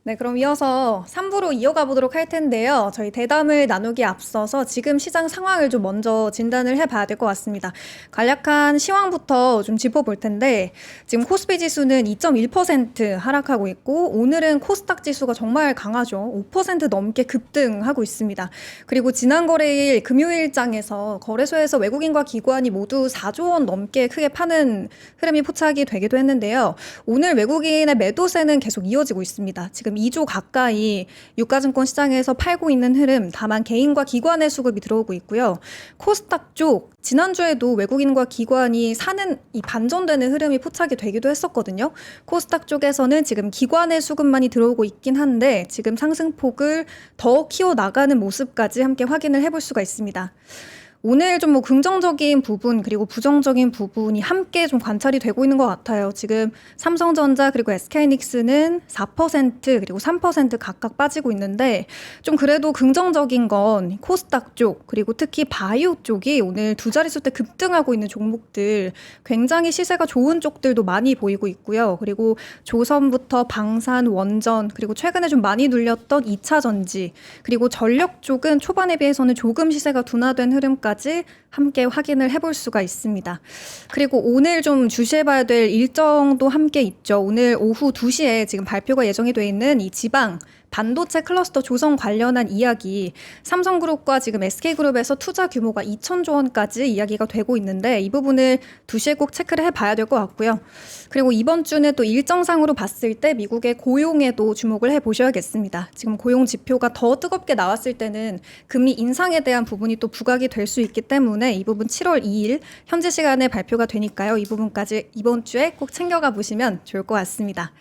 네, 그럼 이어서 3부로 이어가 보도록 할 텐데요. 저희 대담을 나누기에 앞서서 지금 시장 상황을 좀 먼저 진단을 해봐야 될 것 같습니다. 간략한 시황부터 좀 짚어볼 텐데 지금 코스피 지수는 2.1% 하락하고 있고 오늘은 코스닥 지수가 정말 강하죠. 5% 넘게 급등하고 있습니다. 그리고 지난 거래일 금요일장에서 거래소에서 외국인과 기관이 모두 4조 원 넘게 크게 파는 흐름이 포착이 되기도 했는데요. 오늘 외국인의 매도세는 계속 이어지고 있습니다. 지금 2조 가까이 유가증권 시장에서 팔고 있는 흐름, 다만 개인과 기관의 수급이 들어오고 있고요. 코스닥 쪽 지난주에도 외국인과 기관이 사는 이 반전되는 흐름이 포착이 되기도 했었거든요. 코스닥 쪽에서는 지금 기관의 수급만이 들어오고 있긴 한데 지금 상승폭을 더 키워나가는 모습까지 함께 확인을 해볼 수가 있습니다. 오늘 좀 긍정적인 부분 그리고 부정적인 부분이 함께 좀 관찰이 되고 있는 것 같아요. 지금 삼성전자 그리고 SK하이닉스는 4% 그리고 3% 각각 빠지고 있는데 좀 그래도 긍정적인 건 코스닥 쪽 그리고 특히 바이오 쪽이 오늘 두 자릿수 대 급등하고 있는 종목들 굉장히 시세가 좋은 쪽들도 많이 보이고 있고요. 그리고 조선부터 방산, 원전 그리고 최근에 좀 많이 눌렸던 2차 전지 그리고 전력 쪽은 초반에 비해서는 조금 시세가 둔화된 흐름까지 함께 확인을 해볼 수가 있습니다. 그리고 오늘 좀 주시해봐야 될 일정도 함께 있죠. 오늘 오후 2시에 지금 발표가 예정이 돼 있는 이 지방 반도체 클러스터 조성 관련한 이야기 삼성그룹과 지금 SK그룹에서 투자 규모가 2천조 원까지 이야기가 되고 있는데 이 부분을 2시에 꼭 체크를 해봐야 될 것 같고요. 그리고 이번 주는 또 일정상으로 봤을 때 미국의 고용에도 주목을 해보셔야겠습니다. 지금 고용 지표가 더 뜨겁게 나왔을 때는 금리 인상에 대한 부분이 또 부각이 될 수 있기 때문에 이 부분 7월 2일 현재 시간에 발표가 되니까요. 이 부분까지 이번 주에 꼭 챙겨가 보시면 좋을 것 같습니다.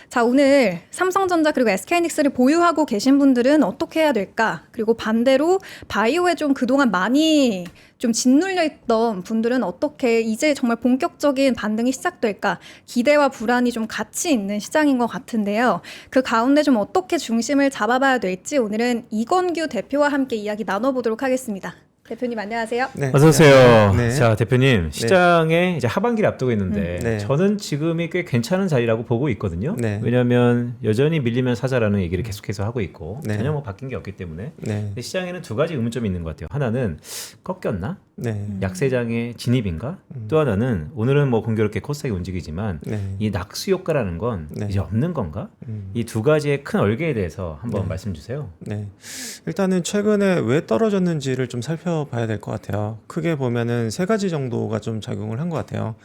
자, 오늘 삼성전자 그리고 SK하이닉스를 보유하고 계신 분들은 어떻게 해야 될까? 그리고 반대로 바이오에 좀 그동안 많이 좀 짓눌려 있던 분들은 어떻게 이제 정말 본격적인 반등이 시작될까? 기대와 불안이 좀 같이 있는 시장인 것 같은데요. 그 가운데 좀 어떻게 중심을 잡아봐야 될지 오늘은 이건규 대표와 함께 이야기 나눠보도록 하겠습니다. 대표님 안녕하세요. 네, 어서 오세요. 네. 자, 대표님 시장에 이제 하반기를 앞두고 있는데 네. 저는 지금이 꽤 괜찮은 자리라고 보고 있거든요. 네. 왜냐하면 여전히 밀리면 사자라는 얘기를 계속해서 하고 있고 네. 전혀 뭐 바뀐 게 없기 때문에 네. 근데 시장에는 두 가지 의문점이 있는 것 같아요. 하나는 꺾였나? 네. 약세장의 진입인가? 또 하나는 오늘은 뭐 공교롭게 코스닥이 움직이지만 네. 이 낙수 효과라는 건 네. 이제 없는 건가? 음. 이 두 가지의 큰 얼개에 대해서 한번 네. 말씀 주세요. 네. 일단은 최근에 왜 떨어졌는지를 좀 살펴봐야 될 것 같아요. 크게 보면은 세 가지 정도가 좀 작용을 한 것 같아요.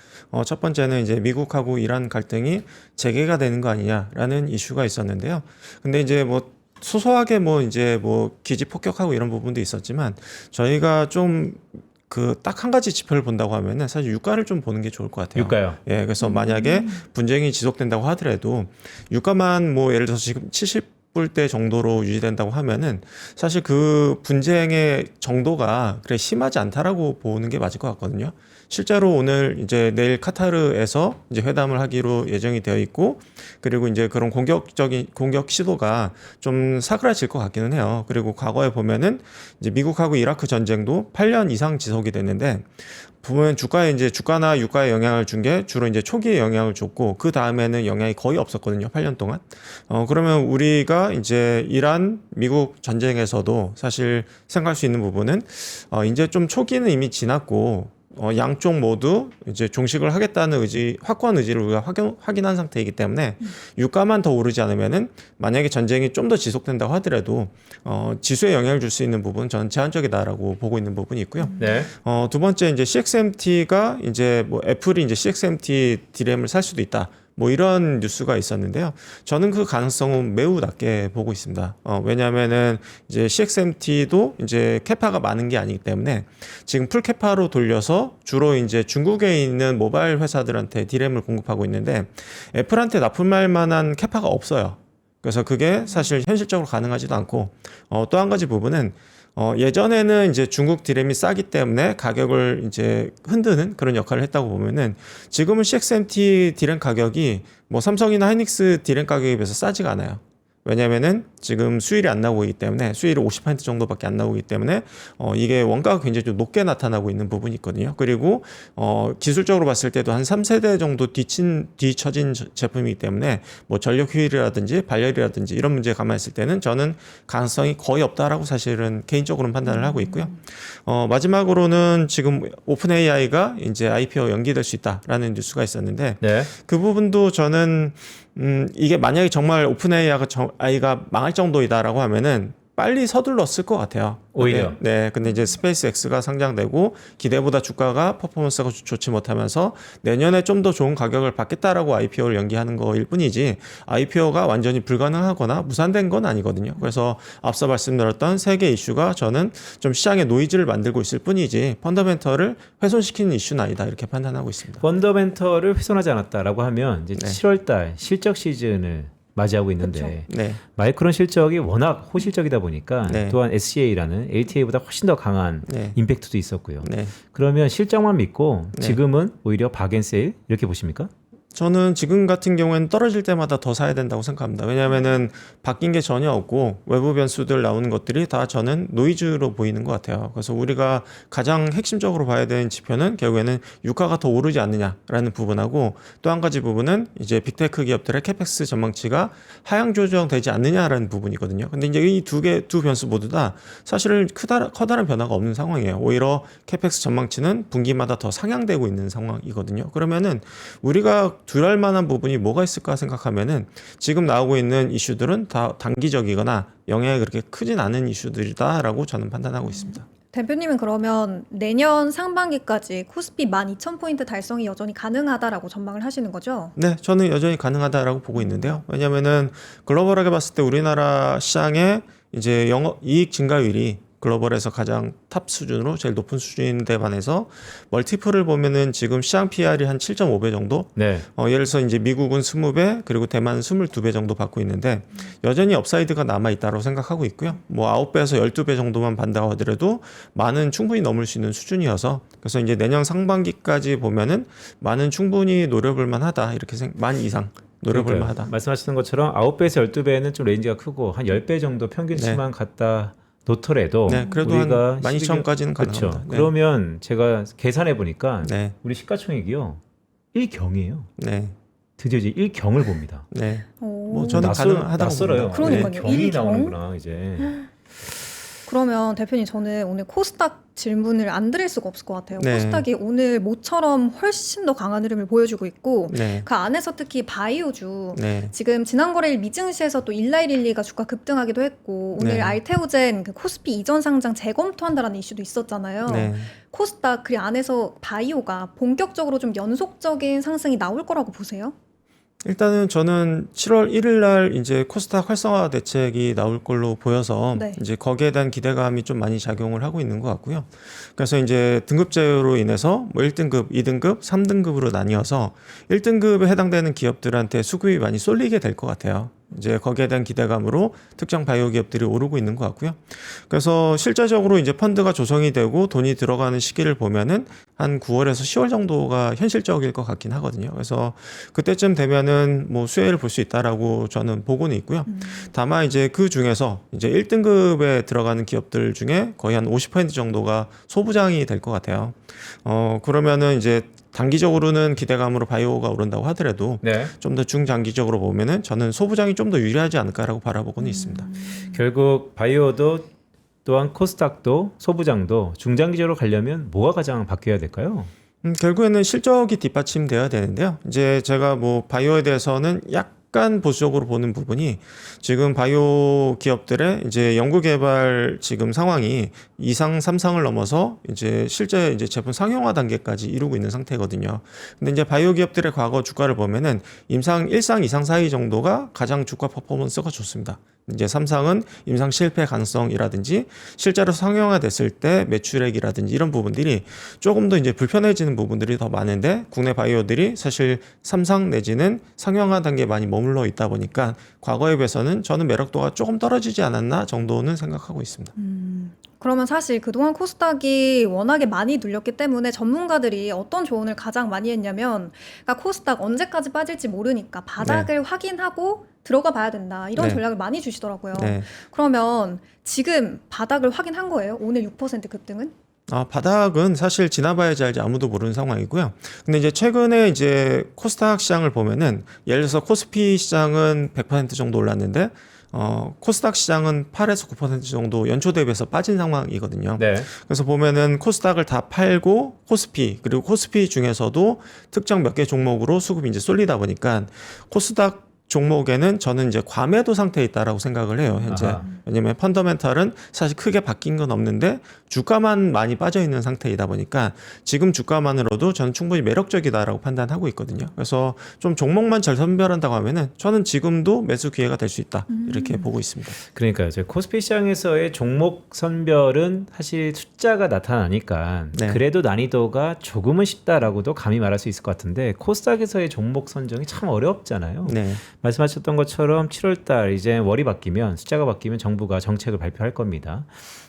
첫 번째는 이제 미국하고 이란 갈등이 재개가 되는 거 아니냐라는 이슈가 있었는데요. 근데 이제 뭐 소소하게 뭐 이제 뭐 기지 폭격하고 이런 부분도 있었지만 저희가 좀 딱 한 가지 지표를 본다고 하면은 사실 유가를 좀 보는 게 좋을 것 같아요. 유가요. 예, 그래서 만약에 분쟁이 지속된다고 하더라도 유가만 뭐 예를 들어서 지금 70불대 정도로 유지된다고 하면은 사실 그 분쟁의 정도가 그래 심하지 않다라고 보는 게 맞을 것 같거든요. 실제로 오늘 이제 내일 카타르에서 이제 회담을 하기로 예정이 되어 있고 그리고 이제 그런 공격 시도가 좀 사그라질 것 같기는 해요. 그리고 과거에 보면은 이제 미국하고 이라크 전쟁도 8년 이상 지속이 됐는데 보면 주가나 유가에 영향을 준 게 주로 이제 초기에 영향을 줬고 그 다음에는 영향이 거의 없었거든요. 8년 동안. 그러면 우리가 이제 이란 미국 전쟁에서도 사실 생각할 수 있는 부분은 이제 좀 초기는 이미 지났고 양쪽 모두 이제 종식을 하겠다는 확고한 의지를 우리가 확인한 상태이기 때문에 유가만 더 오르지 않으면은 만약에 전쟁이 좀 더 지속된다고 하더라도 지수에 영향을 줄 수 있는 부분은 저는 제한적이다라고 보고 있는 부분이 있고요. 네. 두 번째 이제 CXMT가 이제 뭐 애플이 이제 CXMT 디램을 살 수도 있다. 뭐 이런 뉴스가 있었는데요. 저는 그 가능성은 매우 낮게 보고 있습니다. 왜냐하면은 이제 CXMT도 이제 캐파가 많은 게 아니기 때문에 지금 풀 캐파로 돌려서 주로 이제 중국에 있는 모바일 회사들한테 디램을 공급하고 있는데 애플한테 납품할 만한 캐파가 없어요. 그래서 그게 사실 현실적으로 가능하지도 않고 또 한 가지 부분은 예전에는 이제 중국 디램이 싸기 때문에 가격을 이제 흔드는 그런 역할을 했다고 보면은 지금은 CXMT 디램 가격이 뭐 삼성이나 하이닉스 디램 가격에 비해서 싸지가 않아요. 왜냐면은 지금 수율이 안 나오기 때문에 수율이 50% 정도밖에 안 나오기 때문에 이게 원가가 굉장히 좀 높게 나타나고 있는 부분이 있거든요. 그리고 기술적으로 봤을 때도 한 3세대 정도 뒤처진 제품이기 때문에 뭐 전력 효율이라든지 발열이라든지 이런 문제 감안했을 때는 저는 가능성이 거의 없다라고 사실은 개인적으로는 판단을 하고 있고요. 마지막으로는 지금 오픈 AI가 이제 IPO 연기될 수 있다라는 뉴스가 있었는데 네. 그 부분도 저는 이게 만약에 정말 오픈 AI가 망할 정도이다라고 하면은 빨리 서둘렀을 것 같아요. 오히려. 네. 근데 이제 스페이스 X가 상장되고 기대보다 주가가 퍼포먼스가 좋지 못하면서 내년에 좀 더 좋은 가격을 받겠다라고 IPO를 연기하는 거일 뿐이지 IPO가 완전히 불가능하거나 무산된 건 아니거든요. 그래서 앞서 말씀드렸던 세 개 이슈가 저는 좀 시장에 노이즈를 만들고 있을 뿐이지 펀더멘털을 훼손시키는 이슈는 아니다 이렇게 판단하고 있습니다. 펀더멘털을 훼손하지 않았다라고 하면 이제 네. 7월달 실적 시즌을 맞이하고 있는데 네. 마이크론 실적이 워낙 호실적이다 보니까 네. 또한 SCA라는 LTA보다 훨씬 더 강한 네. 임팩트도 있었고요. 네. 그러면 실적만 믿고 네. 지금은 오히려 박앤세일 이렇게 보십니까? 저는 지금 같은 경우에는 떨어질 때마다 더 사야 된다고 생각합니다. 왜냐하면은 바뀐 게 전혀 없고 외부 변수들 나오는 것들이 다 저는 노이즈로 보이는 것 같아요. 그래서 우리가 가장 핵심적으로 봐야 되는 지표는 결국에는 유가가 더 오르지 않느냐라는 부분하고 또 한 가지 부분은 이제 빅테크 기업들의 캐펙스 전망치가 하향 조정되지 않느냐라는 부분이거든요. 근데 이제 이 두 변수 모두 다 사실은 커다란 변화가 없는 상황이에요. 오히려 캐펙스 전망치는 분기마다 더 상향되고 있는 상황이거든요. 그러면은 우리가 두려울 만한 부분이 뭐가 있을까 생각하면은 지금 나오고 있는 이슈들은 다 단기적이거나 영향이 그렇게 크진 않은 이슈들이다라고 저는 판단하고 있습니다. 대표님은 그러면 내년 상반기까지 코스피 12,000포인트 달성이 여전히 가능하다라고 전망을 하시는 거죠? 네, 저는 여전히 가능하다라고 보고 있는데요. 왜냐면은 글로벌하게 봤을 때 우리나라 시장의 이제 이익 증가율이 글로벌에서 가장 탑 수준으로 제일 높은 수준인데 반해서 멀티플을 보면은 지금 시장 PR이 한 7.5배 정도? 네. 예를 들어서 이제 미국은 20배 그리고 대만은 22배 정도 받고 있는데 여전히 업사이드가 남아 있다고 생각하고 있고요. 뭐 9배에서 12배 정도만 받는다고 하더라도 만은 충분히 넘을 수 있는 수준이어서 그래서 이제 내년 상반기까지 보면은 만은 충분히 노려볼 만하다 이렇게 만 이상 노려볼 그러니까요. 만하다. 말씀하시는 것처럼 9배에서 12배는 좀 레인지가 크고 한 10배 정도 평균치만 갖다 놓더라도 네, 그래도 우리가 한 12,000까지는 그렇죠. 가능합니다. 네. 그러면 제가 계산해 보니까 네, 우리 시가총액이요 1경이에요. 네, 드디어 이제 1경을 봅니다. 네. 오. 뭐 저는 가능하다고 낯설어요. 봅니다. 그러니까요. 네, 경이 1경? 나오는구나 이제. 그러면 대표님 저는 오늘 코스닥 질문을 안 드릴 수가 없을 것 같아요. 네. 코스닥이 오늘 모처럼 훨씬 더 강한 흐름을 보여주고 있고 네, 그 안에서 특히 바이오주 네, 지금 지난 거래일 미증시에서 또 일라이릴리가 주가 급등하기도 했고 오늘 네. 알테오젠 그 코스피 이전 상장 재검토한다라는 이슈도 있었잖아요. 네. 코스닥 그 안에서 바이오가 본격적으로 좀 연속적인 상승이 나올 거라고 보세요? 일단은 저는 7월 1일 날 이제 코스닥 활성화 대책이 나올 걸로 보여서 네. 이제 거기에 대한 기대감이 좀 많이 작용을 하고 있는 것 같고요. 그래서 이제 등급제로 인해서 뭐 1등급, 2등급, 3등급으로 나뉘어서 1등급에 해당되는 기업들한테 수급이 많이 쏠리게 될 것 같아요. 이제 거기에 대한 기대감으로 특정 바이오 기업들이 오르고 있는 것 같고요. 그래서 실제적으로 이제 펀드가 조성이 되고 돈이 들어가는 시기를 보면은 한 9월에서 10월 정도가 현실적일 것 같긴 하거든요. 그래서 그때쯤 되면은 뭐 수혜를 볼 수 있다라고 저는 보고는 있고요. 다만 이제 그 중에서 이제 1등급에 들어가는 기업들 중에 거의 한 50% 정도가 소부장이 될 것 같아요. 그러면은 이제 단기적으로는 기대감으로 바이오가 오른다고 하더라도 네. 좀 더 중장기적으로 보면은 저는 소부장이 좀 더 유리하지 않을까라고 바라보고는 있습니다. 결국 바이오도 또한 코스닥도 소부장도 중장기적으로 가려면 뭐가 가장 바뀌어야 될까요? 결국에는 실적이 뒷받침돼야 되는데요. 이제 제가 뭐 바이오에 대해서는 약간 보수적으로 보는 부분이 지금 바이오 기업들의 이제 연구개발 지금 상황이 2상, 3상을 넘어서 이제 실제 이제 제품 상용화 단계까지 이루고 있는 상태거든요. 근데 이제 바이오 기업들의 과거 주가를 보면은 임상 1상, 2상 사이 정도가 가장 주가 퍼포먼스가 좋습니다. 이제 3상은 임상 실패 가능성이라든지 실제로 상용화됐을 때 매출액이라든지 이런 부분들이 조금 더 이제 불편해지는 부분들이 더 많은데 국내 바이오들이 사실 3상 내지는 상용화 단계에 많이 머물러 있다 보니까 과거에 비해서는 저는 매력도가 조금 떨어지지 않았나 정도는 생각하고 있습니다. 그러면 사실 그동안 코스닥이 워낙에 많이 눌렸기 때문에 전문가들이 어떤 조언을 가장 많이 했냐면 그러니까 코스닥 언제까지 빠질지 모르니까 바닥을 확인하고 들어가 봐야 된다. 이런 네. 전략을 많이 주시더라고요. 네. 그러면 지금 바닥을 확인한 거예요? 오늘 6% 급등은? 바닥은 사실 지나봐야지 알지 아무도 모르는 상황이고요. 근데 이제 최근에 이제 코스닥 시장을 보면은 예를 들어서 코스피 시장은 100% 정도 올랐는데 코스닥 시장은 8에서 9% 정도 연초 대비해서 빠진 상황이거든요. 네. 그래서 보면은 코스닥을 다 팔고 코스피 그리고 코스피 중에서도 특정 몇 개 종목으로 수급이 이제 쏠리다 보니까 코스닥 종목에는 저는 이제 과매도 상태에 있다라고 생각을 해요, 현재. 아하. 왜냐면 펀더멘탈은 사실 크게 바뀐 건 없는데 주가만 많이 빠져 있는 상태이다 보니까 지금 주가만으로도 저는 충분히 매력적이다라고 판단하고 있거든요. 그래서 좀 종목만 잘 선별한다고 하면은 저는 지금도 매수 기회가 될 수 있다. 이렇게 보고 있습니다. 그러니까요. 저희 코스피 시장에서의 종목 선별은 사실 숫자가 나타나니까 네. 그래도 난이도가 조금은 쉽다라고도 감히 말할 수 있을 것 같은데 코스닥에서의 종목 선정이 참 어렵잖아요. 네. 말씀하셨던 것처럼 7월 달 이제 월이 바뀌면 숫자가 바뀌면 정부가 정책을 발표할 겁니다.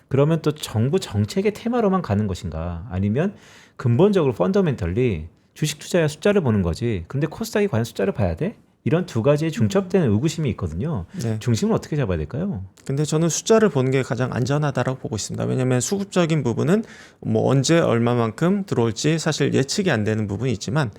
그러면 또 정부 정책의 테마로만 가는 것인가? 아니면 근본적으로 펀더멘털리 주식 투자야 숫자를 보는 거지. 근데 코스닥이 과연 숫자를 봐야 돼? 이런 두 가지의 중첩되는 의구심이 있거든요. 네. 중심을 어떻게 잡아야 될까요? 근데 저는 숫자를 보는 게 가장 안전하다라고 보고 있습니다. 왜냐하면 수급적인 부분은 뭐 언제 얼마만큼 들어올지 사실 예측이 안 되는 부분이 있지만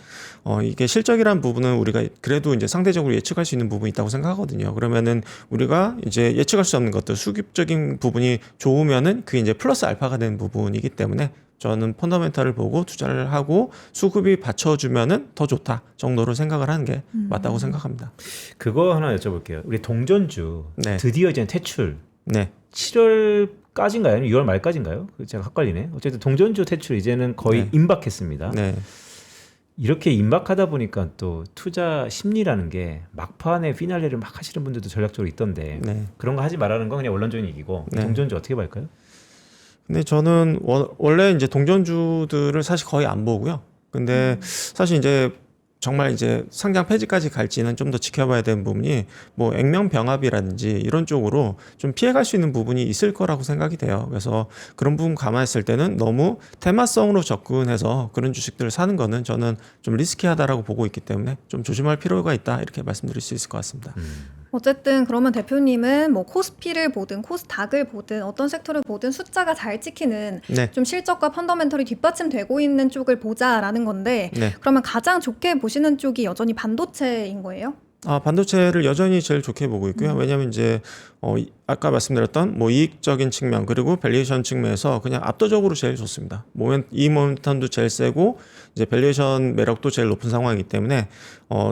이게 실적이란 부분은 우리가 그래도 이제 상대적으로 예측할 수 있는 부분이 있다고 생각하거든요. 그러면은 우리가 이제 예측할 수 없는 것들 수급적인 부분이 좋으면은 그게 이제 플러스 알파가 되는 부분이기 때문에 저는 펀더멘탈을 보고 투자를 하고 수급이 받쳐주면은 더 좋다 정도로 생각을 하는 게 맞다고 생각합니다. 그거 하나 여쭤볼게요. 우리 동전주 네. 드디어 이제 퇴출 네. 7월까지인가요? 아니면 6월 말까지인가요? 제가 헷갈리네. 어쨌든 동전주 퇴출 이제는 거의 네. 임박했습니다. 네. 이렇게 임박하다 보니까 또 투자 심리라는 게 막판에 피날레를 막 하시는 분들도 전략적으로 있던데 네. 그런 거 하지 말라는 건 그냥 원론적인 얘기고 네. 동전주 어떻게 볼까요? 근데 저는 원래 이제 동전주들을 사실 거의 안 보고요. 근데 사실 이제 정말 이제 상장 폐지까지 갈지는 좀 더 지켜봐야 되는 부분이 뭐 액면병합이라든지 이런 쪽으로 좀 피해갈 수 있는 부분이 있을 거라고 생각이 돼요. 그래서 그런 부분 감안했을 때는 너무 테마성으로 접근해서 그런 주식들을 사는 거는 저는 좀 리스키하다라고 보고 있기 때문에 좀 조심할 필요가 있다 이렇게 말씀드릴 수 있을 것 같습니다. 어쨌든 그러면 대표님은 뭐 코스피를 보든 코스닥을 보든 어떤 섹터를 보든 숫자가 잘 찍히는 네. 좀 실적과 펀더멘털이 뒷받침되고 있는 쪽을 보자라는 건데 네. 그러면 가장 좋게 보시는 쪽이 여전히 반도체인 거예요? 반도체를 여전히 제일 좋게 보고 있고요. 왜냐하면 이제 아까 말씀드렸던 뭐 이익적인 측면 그리고 밸류에이션 측면에서 그냥 압도적으로 제일 좋습니다. 이 모멘텀도 제일 세고 이제 밸류에이션 매력도 제일 높은 상황이기 때문에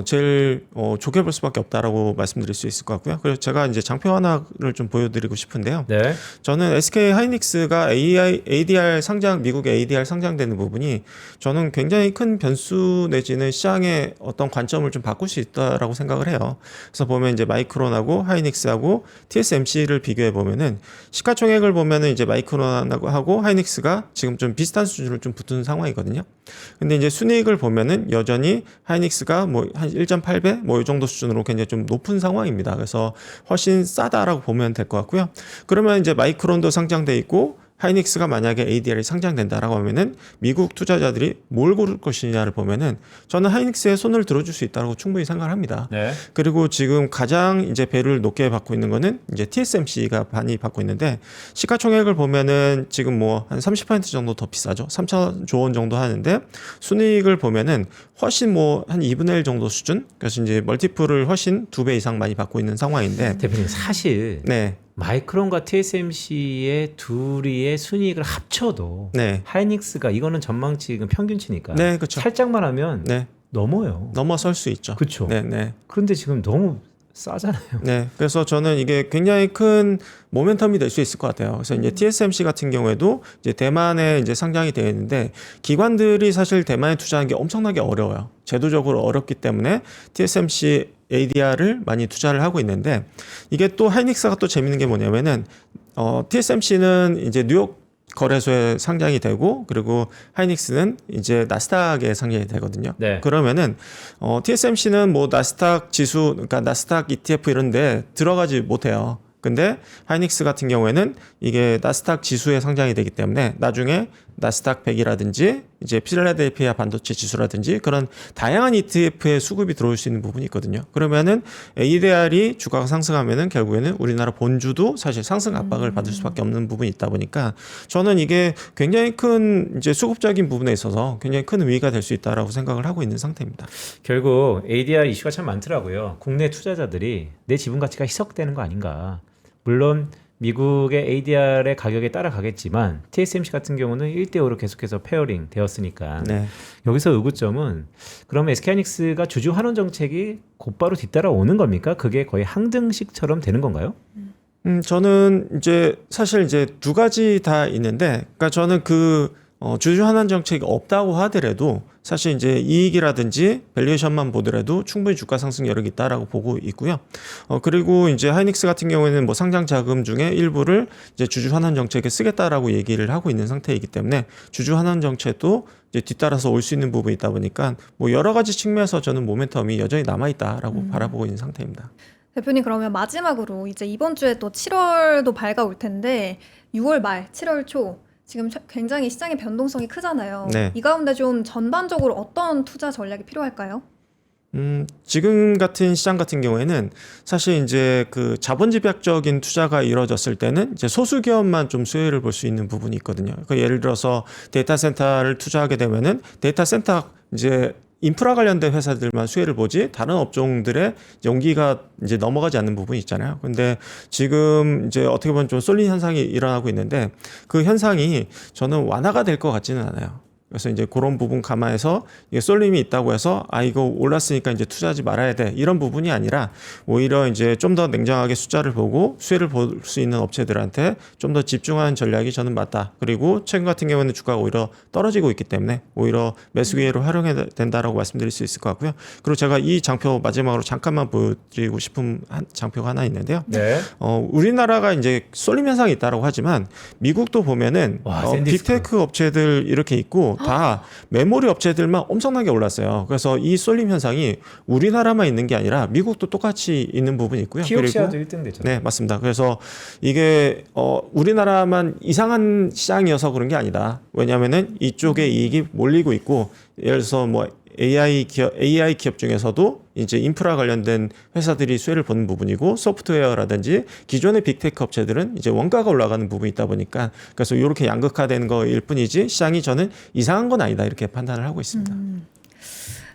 제일 좋게 볼 수밖에 없다라고 말씀드릴 수 있을 것 같고요. 그래서 제가 이제 장표 하나를 좀 보여드리고 싶은데요. 네. 저는 SK 하이닉스가 ADR 상장 미국 ADR 상장되는 부분이 저는 굉장히 큰 변수 내지는 시장의 어떤 관점을 좀 바꿀 수 있다라고 생각을 해요. 그래서 보면 이제 마이크론하고 하이닉스하고 TSMC를 비교해 보면은 시가총액을 보면은 이제 마이크론하고 하이닉스가 지금 좀 비슷한 수준으로 좀 붙은 상황이거든요. 근데 이제 순이익을 보면은 여전히 하이닉스가 뭐 한 1.8배 뭐 이 정도 수준으로 굉장히 좀 높은 상황입니다. 그래서 훨씬 싸다라고 보면 될 것 같고요. 그러면 이제 마이크론도 상장돼 있고 하이닉스가 만약에 ADR이 상장된다라고 하면은 미국 투자자들이 뭘 고를 것이냐를 보면은 저는 하이닉스에 손을 들어줄 수 있다고 충분히 생각을 합니다. 네. 그리고 지금 가장 이제 배를 높게 받고 있는 거는 이제 TSMC가 많이 받고 있는데 시가총액을 보면은 지금 뭐 한 30% 정도 더 비싸죠. 3천조 원 정도 하는데 순이익을 보면은 훨씬 뭐 한 2분의 1 정도 수준. 그래서 이제 멀티플을 훨씬 2배 이상 많이 받고 있는 상황인데 대표님 사실 네. 마이크론과 TSMC의 둘이의 순이익을 합쳐도 네. 하이닉스가 이거는 전망치 평균치니까 네, 그렇죠. 살짝만 하면 네. 넘어요. 넘어설 수 있죠. 그렇죠. 네, 네. 그런데 지금 너무 싸잖아요. 네, 그래서 저는 이게 굉장히 큰 모멘텀이 될 수 있을 것 같아요. 그래서 이제 TSMC 같은 경우에도 이제 대만에 이제 상장이 되어 있는데 기관들이 사실 대만에 투자하는 게 엄청나게 어려워요. 제도적으로 어렵기 때문에 TSMC ADR을 많이 투자를 하고 있는데 이게 또 하이닉스가 또 재밌는 게 뭐냐면은 TSMC는 이제 뉴욕 거래소에 상장이 되고 그리고 하이닉스는 이제 나스닥에 상장이 되거든요. 네. 그러면은 TSMC는 뭐 나스닥 지수 그러니까 나스닥 ETF 이런데 들어가지 못해요. 근데 하이닉스 같은 경우에는 이게 나스닥 지수에 상장이 되기 때문에 나중에 나스닥 100이라든지 이제 필라델피아 반도체 지수라든지 그런 다양한 ETF에 수급이 들어올 수 있는 부분이 있거든요. 그러면은 ADR이 주가가 상승하면은 결국에는 우리나라 본주도 사실 상승 압박을 받을 수밖에 없는 부분이 있다 보니까 저는 이게 굉장히 큰 이제 수급적인 부분에 있어서 굉장히 큰 의미가 될 수 있다라고 생각을 하고 있는 상태입니다. 결국 ADR 이슈가 참 많더라고요. 국내 투자자들이 내 지분 가치가 희석되는 거 아닌가. 물론 미국의 ADR의 가격에 따라가겠지만 TSMC 같은 경우는 1대5로 계속해서 페어링 되었으니까 네. 여기서 의구점은 그럼 SK하이닉스가 주주 환원 정책이 곧바로 뒤따라오는 겁니까? 그게 거의 항등식처럼 되는 건가요? 저는 이제 사실 이제 두 가지 다 있는데, 그러니까 저는 주주 환원 정책이 없다고 하더라도 사실 이제 이익이라든지 밸류에이션만 보더라도 충분히 주가 상승 여력이 있다라고 보고 있고요. 그리고 이제 하이닉스 같은 경우에는 뭐 상장 자금 중에 일부를 이제 주주 환원 정책에 쓰겠다라고 얘기를 하고 있는 상태이기 때문에 주주 환원 정책도 이제 뒤따라서 올 수 있는 부분이 있다 보니까 뭐 여러 가지 측면에서 저는 모멘텀이 여전히 남아 있다라고 바라보고 있는 상태입니다. 대표님 그러면 마지막으로 이제 이번 주에 또 7월도 밝아올 텐데 6월 말, 7월 초 지금 굉장히 시장의 변동성이 크잖아요. 네. 이 가운데 좀 전반적으로 어떤 투자 전략이 필요할까요? 지금 같은 시장 같은 경우에는 사실 이제 그 자본 집약적인 투자가 이루어졌을 때는 이제 소수 기업만 좀 수혜를 볼 수 있는 부분이 있거든요. 그 예를 들어서 데이터 센터를 투자하게 되면은 데이터 센터 이제 인프라 관련된 회사들만 수혜를 보지 다른 업종들의 용기가 이제 넘어가지 않는 부분이 있잖아요. 근데 지금 이제 어떻게 보면 좀 쏠린 현상이 일어나고 있는데 그 현상이 저는 완화가 될 것 같지는 않아요. 그래서 이제 그런 부분 감안해서 이게 쏠림이 있다고 해서 이거 올랐으니까 이제 투자하지 말아야 돼 이런 부분이 아니라 오히려 이제 좀 더 냉정하게 숫자를 보고 수혜를 볼 수 있는 업체들한테 좀 더 집중하는 전략이 저는 맞다. 그리고 최근 같은 경우에는 주가가 오히려 떨어지고 있기 때문에 오히려 매수 기회로 활용해야 된다라고 말씀드릴 수 있을 것 같고요. 그리고 제가 이 장표 마지막으로 잠깐만 보여드리고 싶은 장표가 하나 있는데요. 네. 우리나라가 이제 쏠림 현상이 있다라고 하지만 미국도 보면은 와, 샌디스크. 빅테크 업체들 이렇게 있고 다 메모리 업체들만 엄청나게 올랐어요. 그래서 이 쏠림 현상이 우리나라만 있는 게 아니라 미국도 똑같이 있는 부분이 있고요. 키옥시아도 1등 됐죠. 네, 맞습니다. 그래서 이게 우리나라만 이상한 시장이어서 그런 게 아니다. 왜냐하면은 이쪽에 이익이 몰리고 있고 예를 들어서 뭐 AI 기업 중에서도 이제 인프라 관련된 회사들이 수혜를 보는 부분이고 소프트웨어라든지 기존의 빅테크 업체들은 이제 원가가 올라가는 부분이 있다 보니까 그래서 이렇게 양극화된 거일 뿐이지 시장이 저는 이상한 건 아니다 이렇게 판단을 하고 있습니다.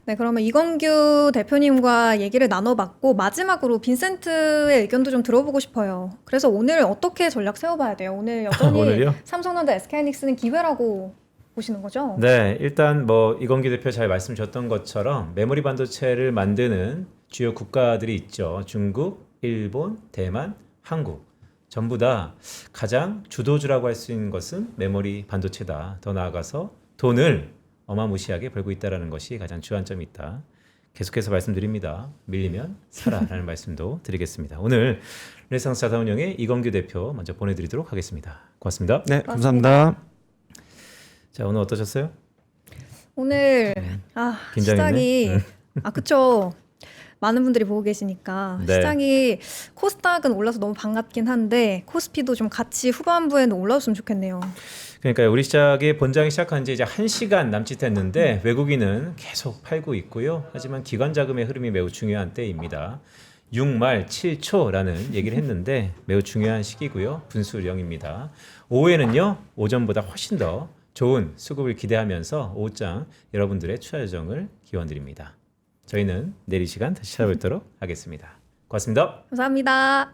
네, 그러면 이건규 대표님과 얘기를 나눠봤고 마지막으로 빈센트의 의견도 좀 들어보고 싶어요. 그래서 오늘 어떻게 전략 세워봐야 돼요? 오늘 여전히 오늘요? 삼성전자, SK하이닉스는 기회라고 보시는 거죠? 네, 일단 뭐 이건기 대표 잘 말씀 주셨던 것처럼 메모리 반도체를 만드는 주요 국가들이 있죠. 중국, 일본, 대만, 한국. 전부 다 가장 주도주라고 할 수 있는 것은 메모리 반도체다. 더 나아가서 돈을 어마무시하게 벌고 있다는 것이 가장 주안점이 있다. 계속해서 말씀드립니다. 밀리면 사라라는 말씀도 드리겠습니다. 오늘 르네상스 자산운용의 이건규 대표 먼저 보내드리도록 하겠습니다. 고맙습니다. 네, 감사합니다. 자, 오늘 어떠셨어요? 오늘 긴장했네. 시장이 그쵸. 많은 분들이 보고 계시니까 네. 시장이 코스닥은 올라서 너무 반갑긴 한데 코스피도 좀 같이 후반부에는 올라왔으면 좋겠네요. 그러니까 우리 시작이 본장이 시작한 지 이제 1시간 남짓했는데 외국인은 계속 팔고 있고요. 하지만 기관 자금의 흐름이 매우 중요한 때입니다. 6말 7초라는 얘기를 했는데 매우 중요한 시기고요. 분수령입니다. 오후에는요. 오전보다 훨씬 더 좋은 수급을 기대하면서 오후장 여러분들의 투자 요정을 기원드립니다. 저희는 내일 이 시간 다시 찾아뵙도록 하겠습니다. 고맙습니다. 감사합니다.